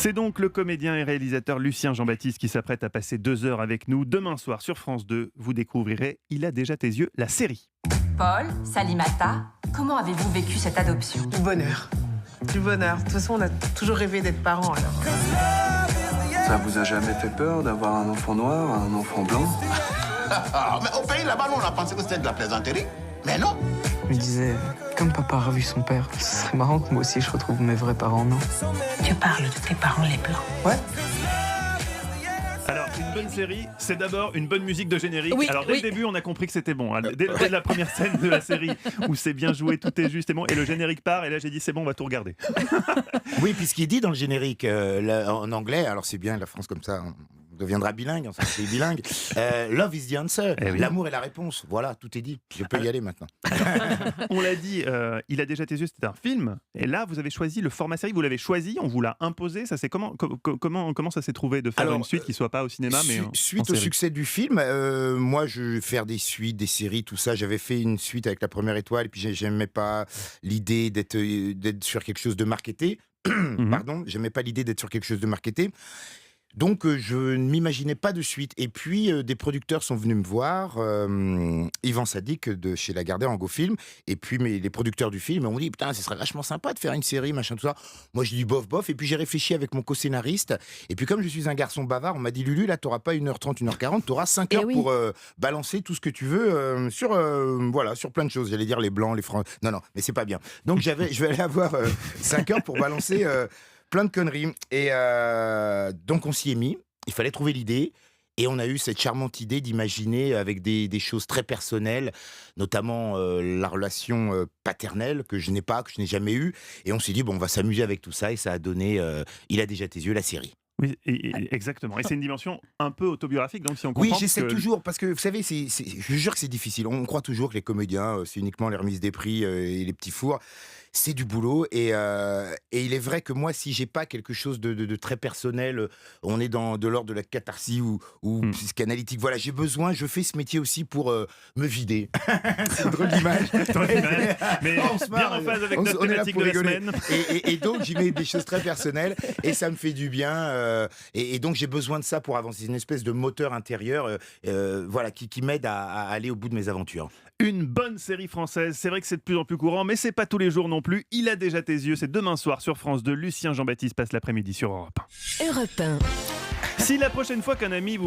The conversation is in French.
C'est donc le comédien et réalisateur Lucien Jean-Baptiste qui s'apprête à passer 2 heures avec nous. Demain soir sur France 2, vous découvrirez Il a déjà tes yeux, la série. Paul, Salimata, comment avez-vous vécu cette adoption? Du bonheur. Du bonheur. De toute façon, on a toujours rêvé d'être parents, alors. Ça vous a jamais fait peur d'avoir un enfant noir, un enfant blanc? Mais au pays là-bas, nous, on a pensé que c'était de la plaisanterie. Mais non. Je me disais, comme papa a revu son père, ce serait marrant que moi aussi je retrouve mes vrais parents, non? Tu parles de tes parents les blancs. Ouais. Alors, une bonne série, c'est d'abord une bonne musique de générique. Oui, Alors, dès le début, on a compris que c'était bon. Dès la première scène de la série, où c'est bien joué, tout est juste et bon, et le générique part, et là, j'ai dit, c'est bon, on va tout regarder. Oui, puis ce qui est dit dans le générique en anglais, alors c'est bien la France comme ça, on deviendra bilingue, on sera bilingue. Love is the answer, Eh oui. l'amour est la réponse. Voilà, tout est dit. Je peux y aller maintenant. On l'a dit, Il a déjà tes yeux, c'était un film. Et là, vous avez choisi le format série, vous l'avez choisi, on vous l'a imposé. Ça, c'est comment ça s'est trouvé de faire Alors, une suite qui soit pas au cinéma, mais suite en au série. succès du film, moi je vais faire des suites, des séries, tout ça. J'avais fait une suite avec La Première Étoile, et puis j'aimais pas l'idée d'être sur quelque chose de marketé. Pardon, j'aimais pas l'idée d'être sur quelque chose de marketé. Donc je ne m'imaginais pas de suite. Et puis des producteurs sont venus me voir, Yvan Sadik de chez Lagardère Angofilm, et puis les producteurs du film m'ont dit putain, ce serait vachement sympa de faire une série, machin, tout ça. Moi je dis bof bof, et puis j'ai réfléchi avec mon co-scénariste, et puis comme je suis un garçon bavard, on m'a dit Lulu, là t'auras pas 1h30, 1h40, t'auras 5 heures pour balancer tout ce que tu veux sur plein de choses. J'allais dire les blancs, les francs. Non, mais c'est pas bien. Donc je vais aller avoir 5 heures pour balancer plein de conneries. Et donc on s'y est mis, il fallait trouver l'idée. Et on a eu cette charmante idée d'imaginer avec des choses très personnelles, notamment la relation paternelle que je n'ai jamais eue. Et on s'est dit, bon, on va s'amuser avec tout ça. Et ça a donné Il a déjà tes yeux, la série. Oui, exactement. Et c'est une dimension un peu autobiographique, donc si on comprend. Oui, j'essaie que... toujours, parce que vous savez, je jure que c'est difficile. On croit toujours que les comédiens, c'est uniquement les remises des prix et les petits fours. C'est du boulot, et il est vrai que moi, si j'ai pas quelque chose de très personnel, on est de l'ordre de la catharsis ou psychanalytique. Voilà, j'ai besoin, je fais ce métier aussi pour me vider. C'est une drôle d'image. Mais On se bien marre, en phase avec on notre est là thématique pour de la rigoler. semaine. Et donc, j'y mets des choses très personnelles, et ça me fait du bien. Et donc, j'ai besoin de ça pour avancer. C'est une espèce de moteur intérieur voilà, qui m'aide à aller au bout de mes aventures. Une bonne série française, c'est vrai que c'est de plus en plus courant, mais c'est pas tous les jours non plus. Il a déjà tes yeux, c'est demain soir sur France 2. Lucien Jean-Baptiste passe l'après-midi sur Europe 1. Europe 1. Si la prochaine fois qu'un ami vous